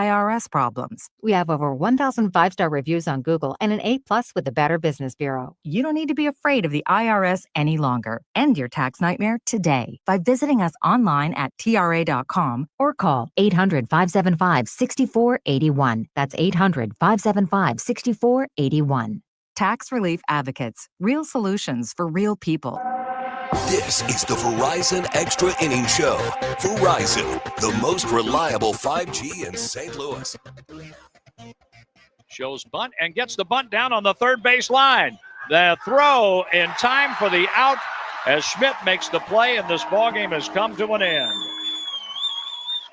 IRS problems. We have over 1,000 5-star reviews on Google and an A+ with the Better Business Bureau. You don't need to be afraid of the IRS any longer. End your tax nightmare today by visiting us online at TRA.com or call 800-575-6481. That's 800-575-6481. Tax Relief Advocates. Real solutions for real people. This is the Verizon Extra Innings Show. Verizon, the most reliable 5G in St. Louis. Shows bunt and gets the bunt down on the third base line. The throw in time for the out as Schmidt makes the play, and this ballgame has come to an end.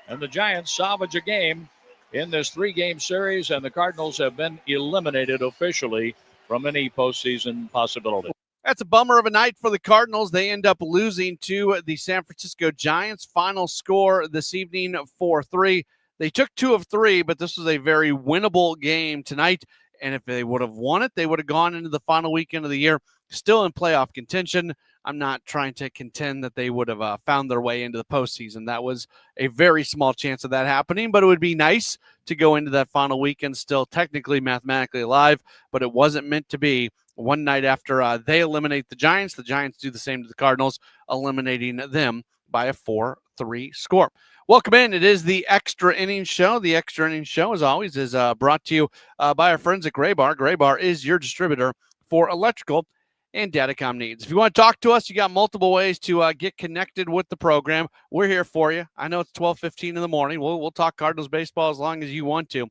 And the Giants salvage a game in this 3-game series, and the Cardinals have been eliminated officially from any postseason possibility. That's a bummer of a night for the Cardinals. They end up losing to the San Francisco Giants. Final score this evening, 4-3. They took 2 of 3, but this was a very winnable game tonight. And if they would have won it, they would have gone into the final weekend of the year still in playoff contention. I'm not trying to contend that they would have found their way into the postseason. That was a very small chance of that happening, but it would be nice to go into that final weekend still technically mathematically alive, but it wasn't meant to be. One night after they eliminate the Giants do the same to the Cardinals, eliminating them by a 4-3 score. Welcome in. It is the Extra Innings Show. The Extra Innings Show, as always, is brought to you by our friends at Gray Bar. Gray Bar is your distributor for electrical and datacom needs. If you want to talk to us, you got multiple ways to get connected with the program. We're here for you. I know it's 12:15 in the morning. We'll talk Cardinals baseball as long as you want to.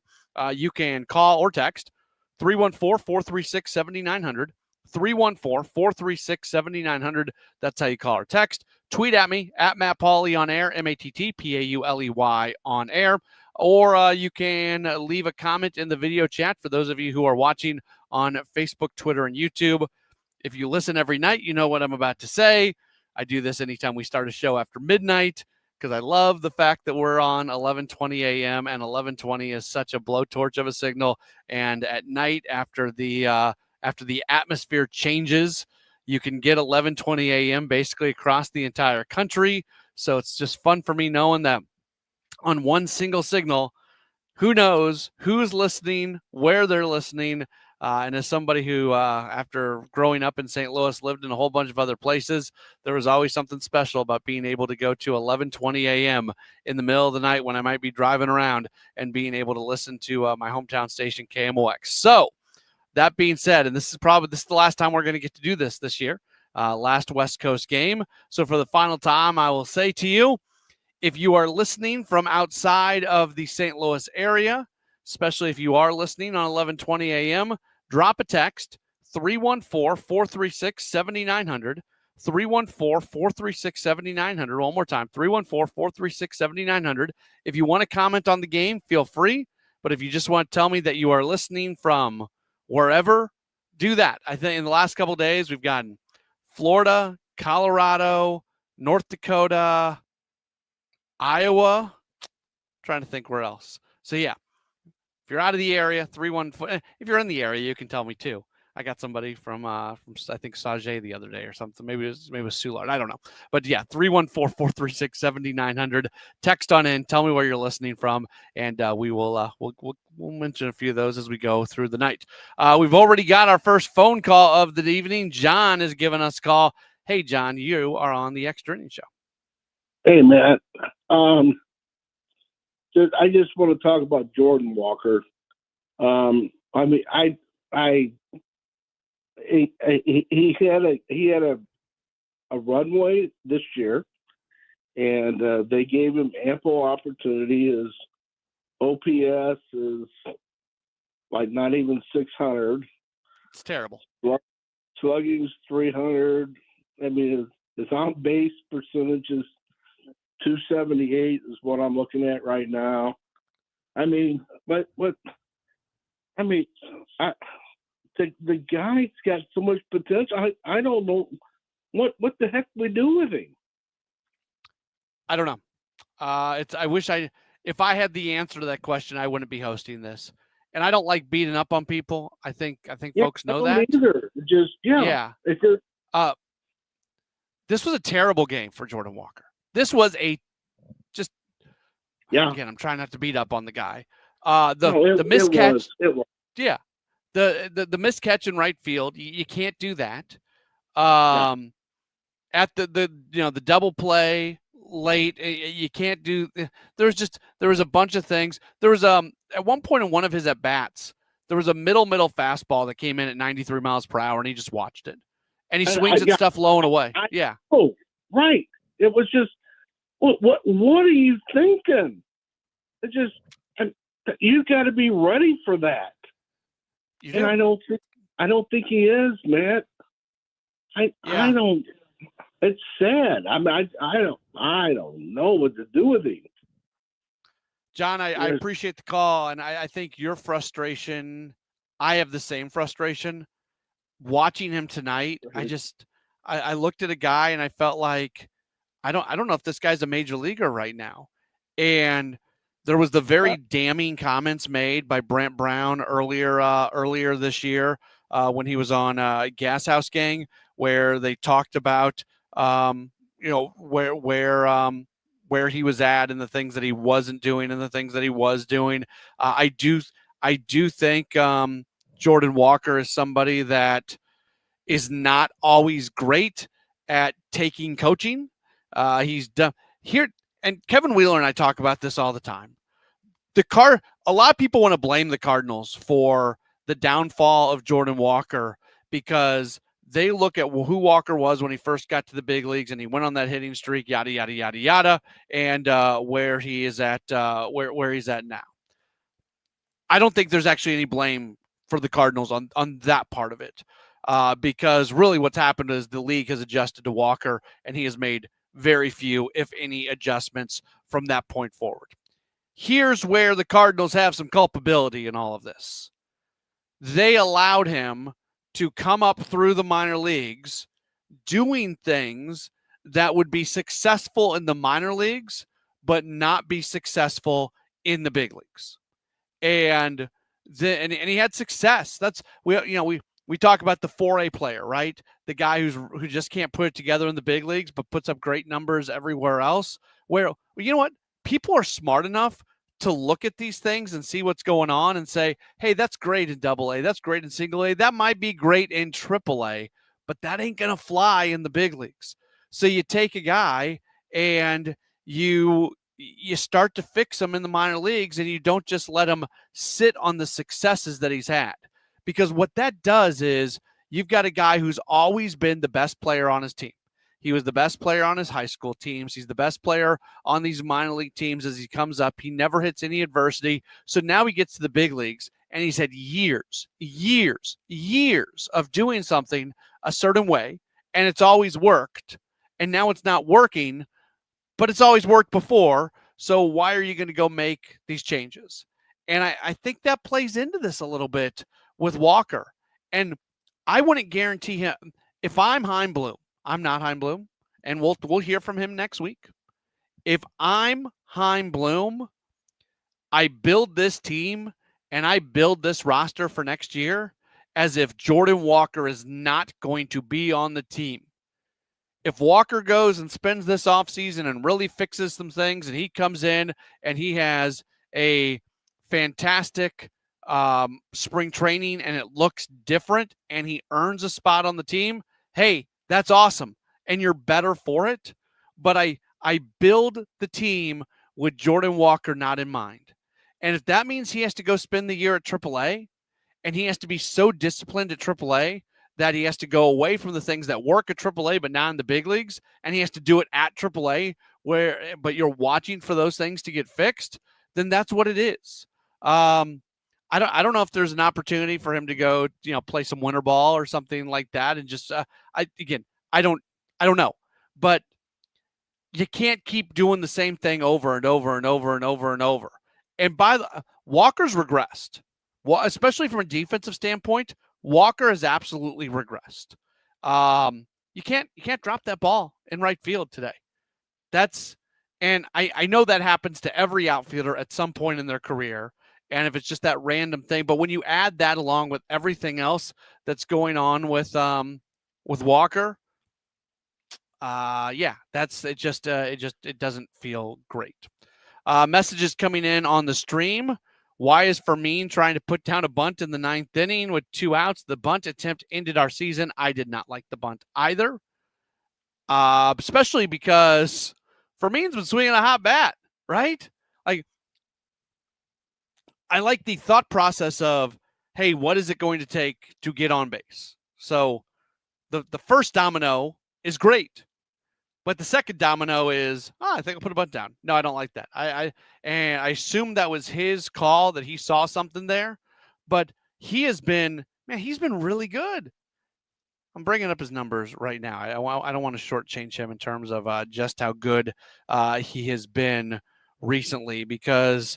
You can call or text 314-436-7900, 314-436-7900. That's how you call or text. Tweet at me, at Matt Pauley on air, MattPauley on air. Or you can leave a comment in the video chat for those of you who are watching on Facebook, Twitter, and YouTube. If you listen every night, you know what I'm about to say. I do this anytime we start a show after midnight because I love the fact that we're on 11:20 a.m. and 11:20 is such a blowtorch of a signal. And at night, after the atmosphere changes, you can get 11:20 a.m. basically across the entire country. So it's just fun for me knowing that on one single signal, who knows who's listening, where they're listening. And as somebody who, after growing up in St. Louis, lived in a whole bunch of other places, there was always something special about being able to go to 11:20 a.m. in the middle of the night when I might be driving around and being able to listen to my hometown station, KMOX. So that being said, and this is the last time we're going to get to do this year, last West Coast game. So for the final time, I will say to you, if you are listening from outside of the St. Louis area, especially if you are listening on 11:20 a.m., drop a text, 314-436-7900, 314-436-7900. One more time, 314-436-7900. If you want to comment on the game, feel free. But if you just want to tell me that you are listening from wherever, do that. I think in the last couple of days, we've gotten Florida, Colorado, North Dakota, Iowa. I'm trying to think where else. So, yeah. If you're out of the area, 314. If you're in the area, you can tell me too. I got somebody from I think Sajay the other day or something. Maybe it was Soulard. I don't know. But yeah, 314-436-7900. Text on in. Tell me where you're listening from, and we'll mention a few of those as we go through the night. We've already got our first phone call of the evening. John has given us a call. Hey, John, you are on the Extra Innings Show. Hey, Matt. I just want to talk about Jordan Walker. He had a runway this year, and they gave him ample opportunity. His OPS is like not even 600. It's terrible. Slugging's 300. I mean, his on base percentage is 278 is what I'm looking at right now. I mean, the guy's got so much potential. I don't know what the heck we do with him. I don't know. If I had the answer to that question, I wouldn't be hosting this. And I don't like beating up on people. I think folks know that. Either. This was a terrible game for Jordan Walker. This was again, I'm trying not to beat up on the guy. The miscatch. It was. Yeah. The miscatch in right field, you can't do that. At the double play late, you can't do. There was a bunch of things. There was at one point in one of his at bats, there was a middle fastball that came in at 93 miles per hour, and he just watched it, and he swings at stuff low and away. Oh, right. It was just what are you thinking? It just you got to be ready for that. And I don't think he is, Matt. I don't. It's sad. I don't know what to do with him. John, I appreciate the call, and I think your frustration. I have the same frustration. Watching him tonight, I looked at a guy and I felt like I don't know if this guy's a major leaguer right now. And there was the very damning comments made by Brent Brown earlier this year when he was on Gas House Gang, where they talked about where he was at and the things that he wasn't doing and the things that he was doing. I do think Jordan Walker is somebody that is not always great at taking coaching. He's done here, and Kevin Wheeler and I talk about this all the time. A lot of people want to blame the Cardinals for the downfall of Jordan Walker because they look at who Walker was when he first got to the big leagues and he went on that hitting streak, yada, yada, yada, yada, and where he is at, where he's at now. I don't think there's actually any blame for the Cardinals on that part of it because really what's happened is the league has adjusted to Walker and he has made very few, if any, adjustments from that point forward. Here's where the Cardinals have some culpability in all of this. They allowed him to come up through the minor leagues doing things that would be successful in the minor leagues, but not be successful in the big leagues. And he had success. That's we talk about the 4A player, right? The guy who just can't put it together in the big leagues, but puts up great numbers everywhere else. Where you know what? People are smart enough to look at these things and see what's going on and say, hey, that's great in AA. That's great in single A. That might be great in AAA, but that ain't going to fly in the big leagues. So you take a guy and you start to fix him in the minor leagues and you don't just let him sit on the successes that he's had. Because what that does is you've got a guy who's always been the best player on his team. He was the best player on his high school teams. He's the best player on these minor league teams as he comes up. He never hits any adversity. So now he gets to the big leagues, and he's had years of doing something a certain way, and it's always worked. And now it's not working, but it's always worked before. So why are you going to go make these changes? And I think that plays into this a little bit with Walker. And I wouldn't guarantee him. If I'm Chaim Bloom, I'm not Chaim Bloom, and we'll hear from him next week. If I'm Chaim Bloom, I build this team and I build this roster for next year as if Jordan Walker is not going to be on the team. If Walker goes and spends this offseason and really fixes some things and he comes in and he has a fantastic spring training and it looks different and he earns a spot on the team, hey, that's awesome, and you're better for it. But I build the team with Jordan Walker not in mind. And if that means he has to go spend the year at AAA and he has to be so disciplined at AAA that he has to go away from the things that work at AAA but not in the big leagues, and he has to do it at AAA but you're watching for those things to get fixed, then that's what it is. I don't know if there's an opportunity for him to go, play some winter ball or something like that. And just, I don't know, but you can't keep doing the same thing over and over and over and over and over. And Walker's regressed, especially from a defensive standpoint. Walker has absolutely regressed. You can't drop that ball in right field today. And I know that happens to every outfielder at some point in their career. And if it's just that random thing, but when you add that along with everything else that's going on with Walker, it doesn't feel great. Messages coming in on the stream. Why is Fermin trying to put down a bunt in the 9th inning with 2 outs? The bunt attempt ended our season. I did not like the bunt either, especially because Fermin's been swinging a hot bat, right? Like, I like the thought process of, hey, what is it going to take to get on base? So the first domino is great. But the second domino is, I think I'll put a bunt down. No, I don't like that. I assume that was his call, that he saw something there. But he's been really good. I'm bringing up his numbers right now. I don't want to shortchange him in terms of just how good he has been recently because,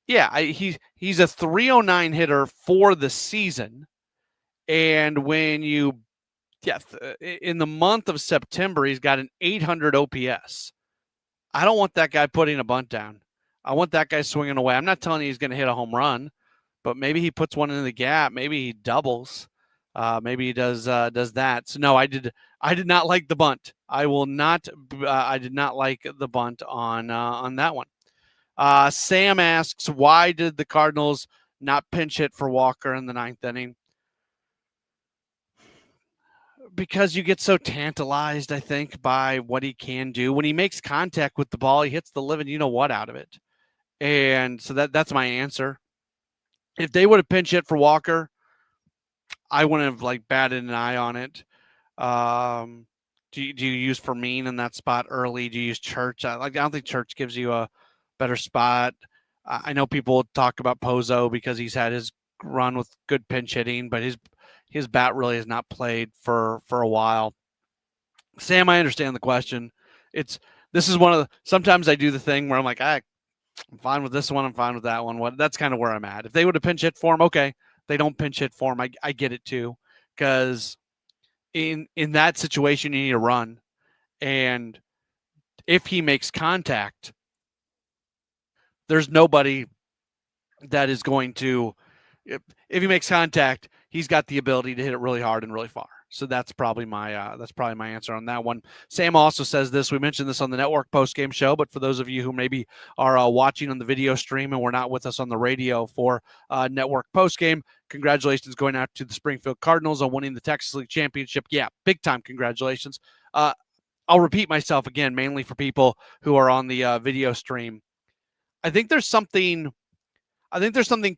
he's a 309 hitter for the season. And when you in the month of September, he's got an 800 OPS. I don't want that guy putting a bunt down. I want that guy swinging away. I'm not telling you he's going to hit a home run, but maybe he puts one in the gap. Maybe he doubles. Maybe he does that. So no, I did not like the bunt. I did not like the bunt on that one. Sam asks, why did the Cardinals not pinch hit for Walker in the 9th inning? Because you get so tantalized, I think, by what he can do. When he makes contact with the ball, he hits the living you-know-what out of it. And so that's my answer. If they would have pinch hit for Walker, I wouldn't have, batted an eye on it. Do you use Fermin in that spot early? Do you use Church? I don't think Church gives you a better spot. I know people talk about Pozo because he's had his run with good pinch hitting, but his bat really has not played for a while. Sam, I understand the question. This is sometimes I do the thing where I'm like, I'm fine with this one. I'm fine with that one. That's kind of where I'm at. If they would have pinch hit for him, okay. They don't pinch hit for him. I get it too. Because in that situation, you need a run. And if he makes contact, there's nobody that is going to, if he makes contact, he's got the ability to hit it really hard and really far. So that's probably my answer on that one. Sam also says this. We mentioned this on the network post-game show, but for those of you who maybe are watching on the video stream and were not with us on the radio for network post-game, congratulations going out to the Springfield Cardinals on winning the Texas League Championship. Yeah, big-time congratulations. I'll repeat myself again, mainly for people who are on the video stream. I think there's something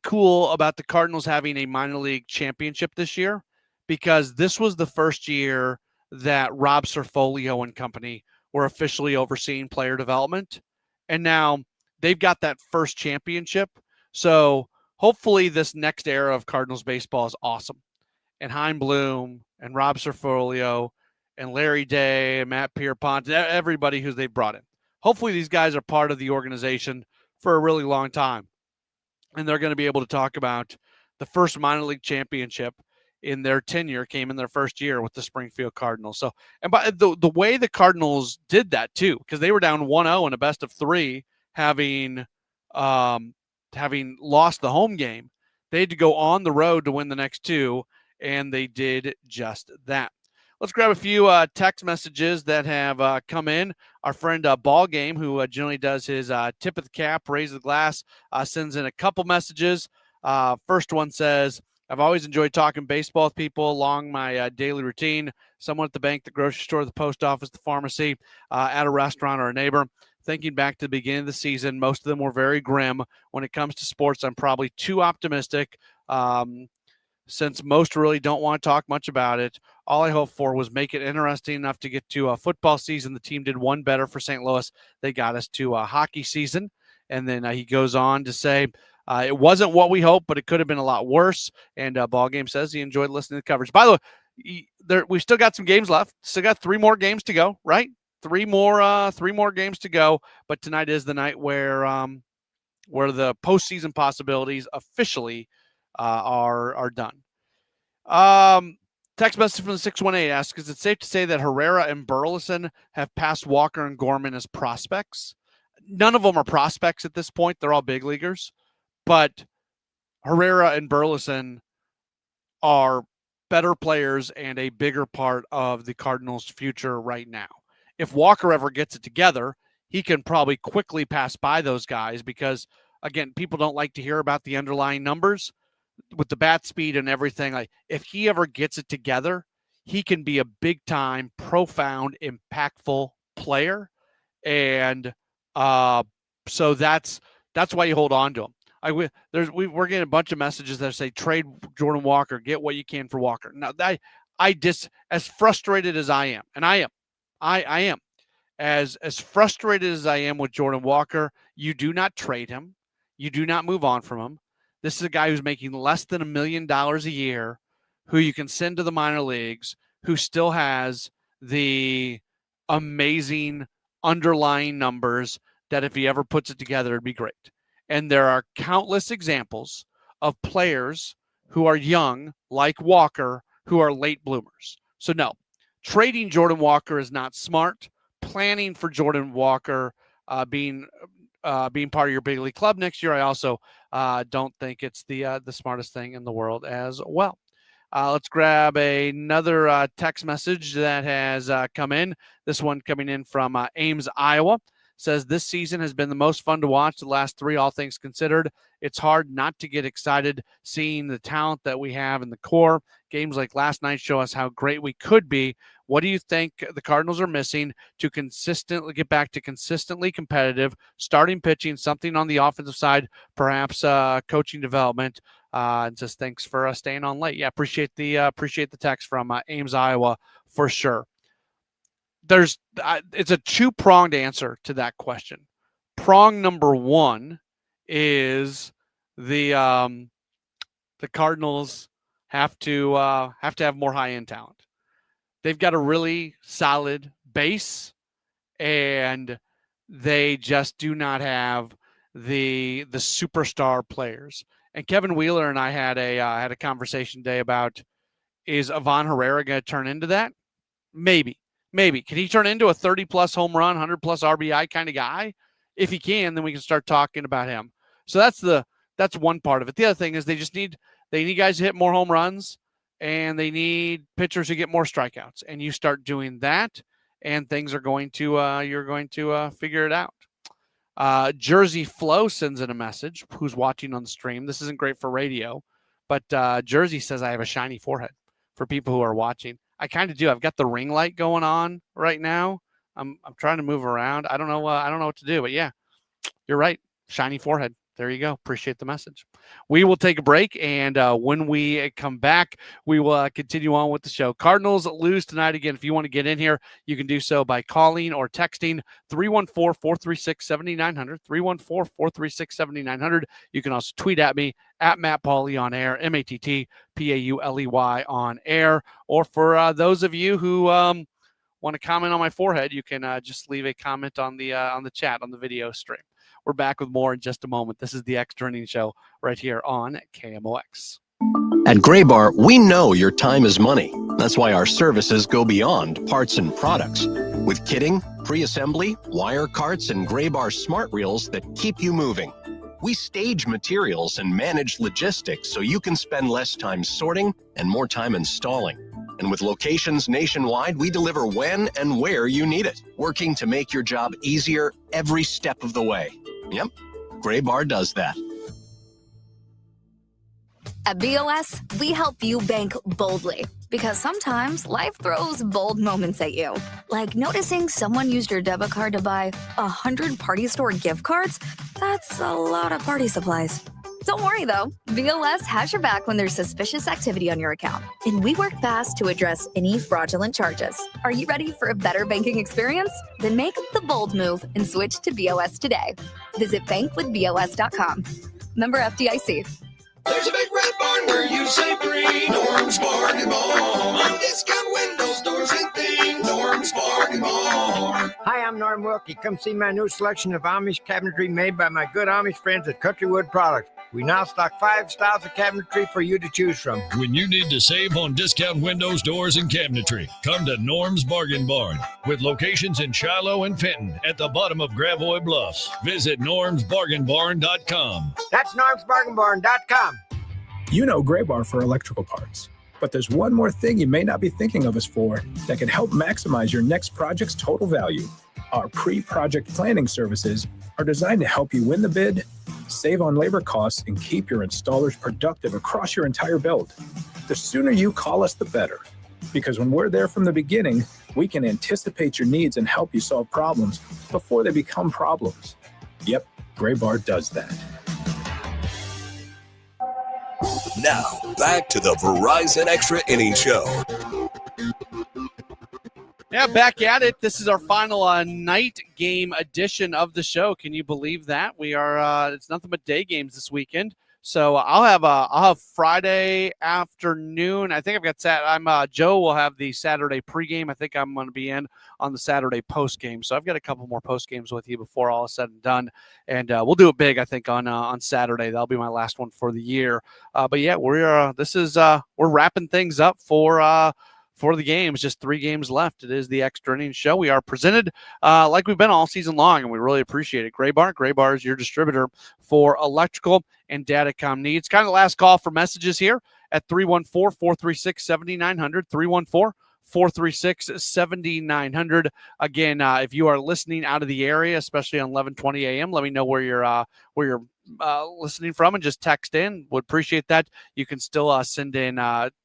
cool about the Cardinals having a minor league championship this year, because this was the first year that Rob Cerfolio and company were officially overseeing player development. And now they've got that first championship. So hopefully this next era of Cardinals baseball is awesome. And Chaim Bloom and Rob Cerfolio and Larry Day and Matt Pierpont, everybody who they've brought in. Hopefully these guys are part of the organization for a really long time. And they're going to be able to talk about the first minor league championship in their tenure came in their first year with the Springfield Cardinals. So, and by the way the Cardinals did that too, because they were down 1-0 in a best of 3, having lost the home game, they had to go on the road to win the next 2, and they did just that. Let's grab a few text messages that have come in. Our friend Ball Game, who generally does his tip of the cap, raise the glass, sends in a couple messages. First one says, I've always enjoyed talking baseball with people along my daily routine. Someone at the bank, the grocery store, the post office, the pharmacy, at a restaurant or a neighbor. Thinking back to the beginning of the season, most of them were very grim. When it comes to sports, I'm probably too optimistic. Since most really don't want to talk much about it. All I hoped for was make it interesting enough to get to a football season. The team did one better for St. Louis. They got us to a hockey season. And then he goes on to say, it wasn't what we hoped, but it could have been a lot worse. And Ball Game says he enjoyed listening to the coverage. By the way, we've still got some games left. Still got 3 more games to go, right? 3 more games to go. But tonight is the night where the postseason possibilities officially are done. Text message from the 618 asks, is it safe to say that Herrera and Burleson have passed Walker and Gorman as prospects? None of them are prospects at this point. They're all big leaguers. But Herrera and Burleson are better players and a bigger part of the Cardinals' future right now. If Walker ever gets it together, he can probably quickly pass by those guys because, again, people don't like to hear about the underlying numbers with the bat speed and everything. Like, if he ever gets it together, he can be a big time, profound, impactful player. And so that's why you hold on to him. We're getting a bunch of messages that say trade Jordan Walker, get what you can for Walker. Now, as frustrated as I am, and I am as frustrated as I am with Jordan Walker, you do not trade him. You do not move on from him. This is a guy who's making less than $1 million a year, who you can send to the minor leagues, who still has the amazing underlying numbers that if he ever puts it together, it'd be great. And there are countless examples of players who are young, like Walker, who are late bloomers. So no, trading Jordan Walker is not smart. Planning for Jordan Walker being part of your big league club next year, I also don't think it's the smartest thing in the world as well. Let's grab another text message that has come in. This one coming in from Ames, Iowa. Says, this season has been the most fun to watch the last three, all things considered. It's hard not to get excited seeing the talent that we have in the core. Games like last night show us how great we could be. What do you think the Cardinals are missing to consistently get back to consistently competitive, starting pitching, something on the offensive side, perhaps coaching development? And says, thanks for staying on late. Yeah, appreciate the text from Ames, Iowa, for sure. It's a two-pronged answer to that question. Prong number one is the Cardinals have to have more high-end talent. They've got a really solid base, and they just do not have the superstar players. And Kevin Wheeler and I had a conversation today about, is Ivan Herrera going to turn into that? Maybe. Can he turn into a 30-plus home run, 100-plus RBI kind of guy? If he can, then we can start talking about him. So that's one part of it. The other thing is they need guys to hit more home runs, and they need pitchers who get more strikeouts. And you start doing that, and things are going to you're going to figure it out. Jersey Flo sends in a message, who's watching on the stream. This isn't great for radio, but Jersey says I have a shiny forehead for people who are watching. I kind of do. I've got the ring light going on right now. I'm trying to move around. I don't know what to do, but yeah, you're right. Shiny forehead. There you go. Appreciate the message. We will take a break, and when we come back, we will continue on with the show. Cardinals lose tonight again. If you want to get in here, you can do so by calling or texting 314-436-7900, 314-436-7900. You can also tweet at me, at Matt Pauley on air, MattPauley on air. Or for those of you who want to comment on my forehead, you can just leave a comment on the chat on the video stream. We're back with more in just a moment. This is the Extra Innings Show right here on KMOX. At Graybar, we know your time is money. That's why our services go beyond parts and products. With kitting, pre-assembly, wire carts, and Graybar smart reels that keep you moving. We stage materials and manage logistics so you can spend less time sorting and more time installing. And with locations nationwide, we deliver when and where you need it, working to make your job easier every step of the way. Yep, Graybar does that. At BOS, we help you bank boldly, because sometimes life throws bold moments at you. Like noticing someone used your debit card to buy 100 party store gift cards? That's a lot of party supplies. Don't worry though, BOS has your back when there's suspicious activity on your account. And we work fast to address any fraudulent charges. Are you ready for a better banking experience? Then make the bold move and switch to BOS today. Visit bankwithbos.com. Member FDIC. There's a big red barn where you save green. Norm's Bargain Barn. On discount windows, doors, and things. Norm's Bargain Barn. Hi, I'm Norm Wilkie. Come see my new selection of Amish cabinetry made by my good Amish friends at Countrywood Products. We now stock 5 styles of cabinetry for you to choose from. When you need to save on discount windows, doors, and cabinetry, come to Norm's Bargain Barn. With locations in Shiloh and Fenton at the bottom of Gravois Bluffs. Visit normsbargainbarn.com. That's normsbargainbarn.com. You know Graybar for electrical parts, but there's one more thing you may not be thinking of us for that can help maximize your next project's total value. Our pre-project planning services are designed to help you win the bid Save on labor costs and keep your installers productive across your entire build. The sooner you call us, the better. Because when we're there from the beginning, we can anticipate your needs and help you solve problems before they become problems. Yep, Gray Bar does that. Now, back to the Verizon Extra Innings Show. Yeah, back at it. This is our final night game edition of the show. Can you believe that? We are it's nothing but day games this weekend. So I'll have Friday afternoon. I think I've got Joe will have the Saturday pregame. I think I'm going to be in on the Saturday postgame. So I've got a couple more postgames with you before all is said and done, and we'll do it big. I think on Saturday. That'll be my last one for the year. But yeah, we're wrapping things up for the games. Just 3 games left. It is the Extra Innings Show. We are presented like we've been all season long, and we really appreciate it. Gray Bar. Gray Bar is your distributor for electrical and datacom needs. Kind of the last call for messages here at 314-436-7900, 314-436-7900. Again, if you are listening out of the area, especially on 11:20 a.m., let me know where you're listening from and just text in. Would appreciate that. You can still send in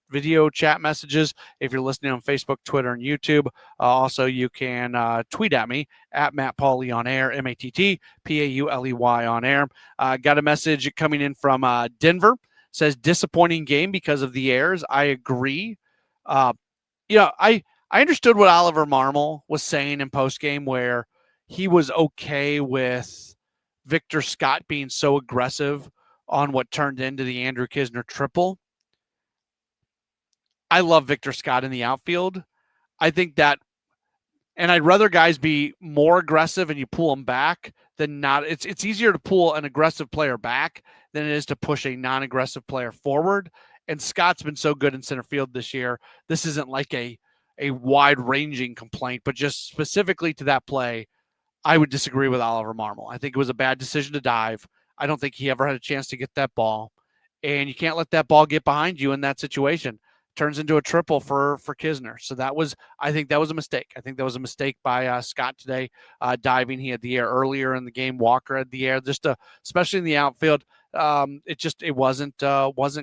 video chat messages if you're listening on Facebook, Twitter, and YouTube. Also, you can tweet at me at Matt Pauley on air, MattPauley on air. Got a message coming in from Denver. Says disappointing game because of the errors. I agree. I understood what Oliver Marmol was saying in postgame, where he was okay with Victor Scott being so aggressive on what turned into the Andrew Kisner triple. I love Victor Scott in the outfield. I think that, and I'd rather guys be more aggressive and you pull them back than not. It's easier to pull an aggressive player back than it is to push a non-aggressive player forward. And Scott's been so good in center field this year. This isn't like a wide-ranging complaint, but just specifically to that play, I would disagree with Oliver Marmol. I think it was a bad decision to dive. I don't think he ever had a chance to get that ball. And you can't let that ball get behind you in that situation. Turns into a triple for Kisner. So I think that was a mistake. I think that was a mistake by Scott today, diving. He had the air earlier in the game. Walker had the air, especially in the outfield. It wasn't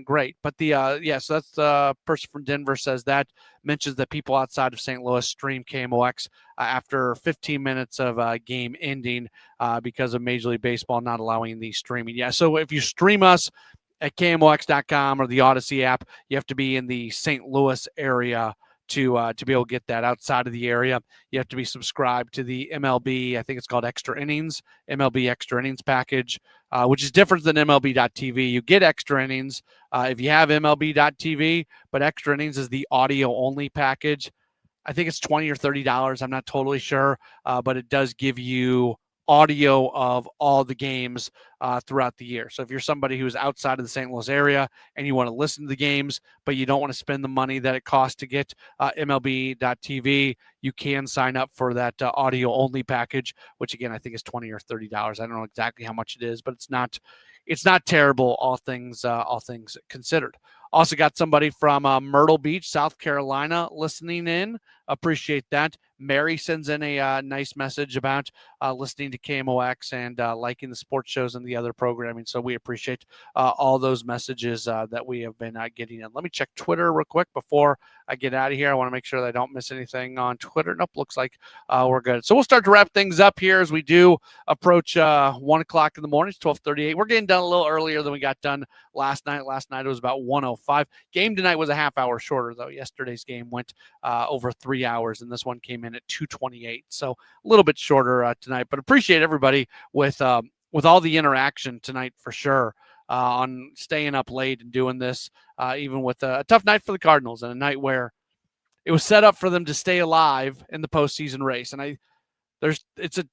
great. But so that's the person from Denver says that, mentions that people outside of St. Louis stream KMOX after 15 minutes of game ending because of Major League Baseball not allowing the streaming. Yeah, so if you stream us at KMOX.com or the Odyssey app, you have to be in the St. Louis area to be able to get that. Outside of the area, you have to be subscribed to the MLB, I think it's called Extra Innings, MLB Extra Innings package, which is different than MLB.TV. You get Extra Innings if you have MLB.TV, but Extra Innings is the audio-only package. I think it's $20 or $30. I'm not totally sure, but it does give you audio of all the games throughout the year. So if you're somebody who's outside of the St. Louis area and you want to listen to the games, but you don't want to spend the money that it costs to get MLB.TV, you can sign up for that audio-only package, which again I think is $20 or $30. I don't know exactly how much it is, but it's not terrible, all things considered. Also got somebody from Myrtle Beach, South Carolina, listening in. Appreciate that. Mary sends in a nice message about listening to KMOX and liking the sports shows and the other programming. So we appreciate all those messages that we have been getting in. Let me check Twitter real quick before I get out of here. I want to make sure that I don't miss anything on Twitter. Nope, looks like we're good. So we'll start to wrap things up here as we do approach 1 o'clock in the morning. It's 12:38. We're getting done a little earlier than we got done last night. Last night it was about 1:05. Game tonight was a half hour shorter, though. Yesterday's game went over 3 hours, and this one came in at 2:28. So a little bit shorter tonight, but appreciate everybody with all the interaction tonight for sure on staying up late and doing this, even with a tough night for the Cardinals and a night where it was set up for them to stay alive in the postseason race. And it's a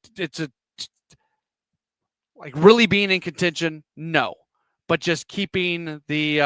like really being in contention, no, but just keeping the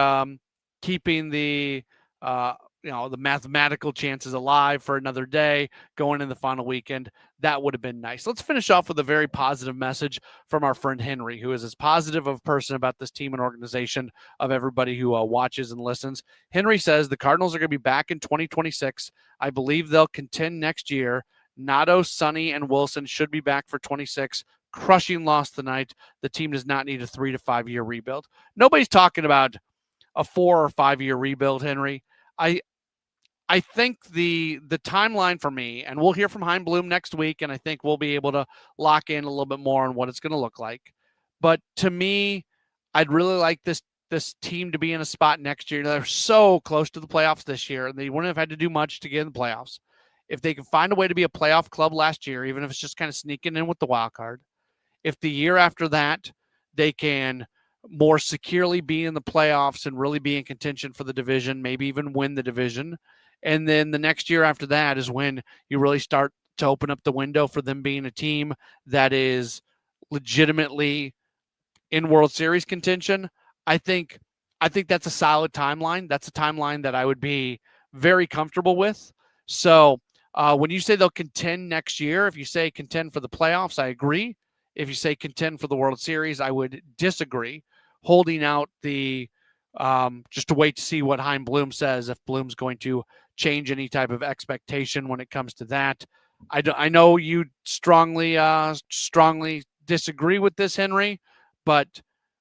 the mathematical chances alive for another day going in the final weekend. That would have been nice. Let's finish off with a very positive message from our friend Henry, who is as positive of a person about this team and organization of everybody who watches and listens. Henry says the Cardinals are going to be back in 2026. I believe they'll contend next year. Nato, Sonny, and Wilson should be back for 26. crushing loss tonight. The team does not need a 3 to 5 year rebuild. Nobody's talking about a 4 or 5 year rebuild, Henry. I think the timeline for me, and we'll hear from Chaim Bloom next week, and I think we'll be able to lock in a little bit more on what it's going to look like. But to me, I'd really like this team to be in a spot next year. They're so close to the playoffs this year, and they wouldn't have had to do much to get in the playoffs. If they can find a way to be a playoff club last year, even if it's just kind of sneaking in with the wild card, if the year after that they can more securely be in the playoffs and really be in contention for the division, maybe even win the division, and then the next year after that is when you really start to open up the window for them being a team that is legitimately in World Series contention. I think that's a solid timeline. That's a timeline that I would be very comfortable with. So when you say they'll contend next year, if you say contend for the playoffs, I agree. If you say contend for the World Series, I would disagree. Holding out the just to wait to see what Chaim Bloom says, if Bloom's going to change any type of expectation when it comes to that. I know you strongly disagree with this, Henry, but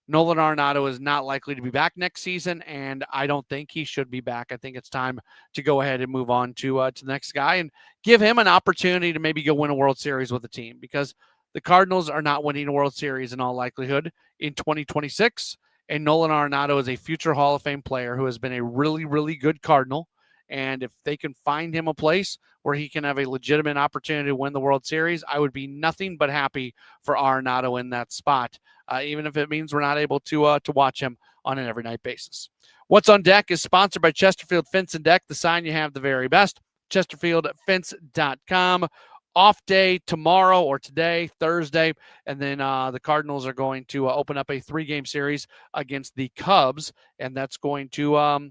Nolan Arenado is not likely to be back next season, and I don't think he should be back. I think it's time to go ahead and move on to the next guy and give him an opportunity to maybe go win a World Series with a team, because the Cardinals are not winning a World Series in all likelihood in 2026, and Nolan Arenado is a future Hall of Fame player who has been a really, really good Cardinal. And if they can find him a place where he can have a legitimate opportunity to win the World Series, I would be nothing but happy for Arenado in that spot, even if it means we're not able to watch him on an every night basis. What's on Deck is sponsored by Chesterfield Fence and Deck. The sign you have the very best. ChesterfieldFence.com. Off day tomorrow or today, Thursday, and then the Cardinals are going to open up a 3-game series against the Cubs, and that's going to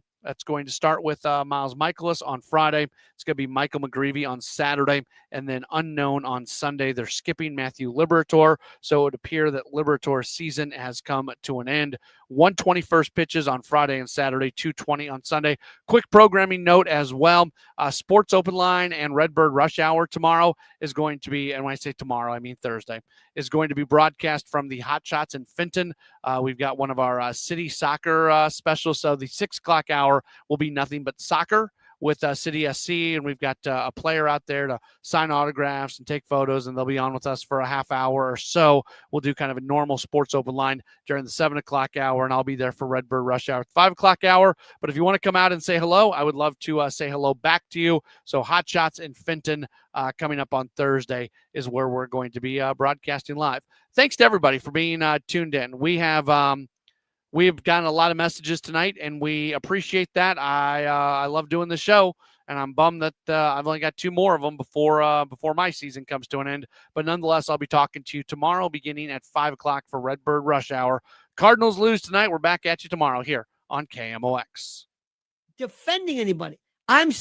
start with Miles Michaelis on Friday. It's going to be Michael McGreevy on Saturday, and then unknown on Sunday. They're skipping Matthew Liberatore, so it would appear that Liberatore's season has come to an end. 1:21 pitches on Friday and Saturday, 2:20 on Sunday. Quick programming note as well. Sports Open Line and Redbird Rush Hour tomorrow is going to be, and when I say tomorrow, I mean Thursday, is going to be broadcast from the Hot Shots in Fenton. We've got one of our city soccer specials, so the 6 o'clock hour will be nothing but soccer with City SC, and we've got a player out there to sign autographs and take photos, and they'll be on with us for a half hour or so. We'll do kind of a normal Sports Open Line during the 7 o'clock hour, and I'll be there for Redbird Rush Hour at 5 o'clock hour. But if you want to come out and say hello, I would love to say hello back to you. So Hot Shots in Fenton coming up on Thursday is where we're going to be broadcasting live. Thanks to everybody for being tuned in. We've gotten a lot of messages tonight, and we appreciate that. I love doing the show, and I'm bummed that I've only got 2 more of them before my season comes to an end. But nonetheless, I'll be talking to you tomorrow beginning at 5 o'clock for Redbird Rush Hour. Cardinals lose tonight. We're back at you tomorrow here on KMOX. Defending anybody. I'm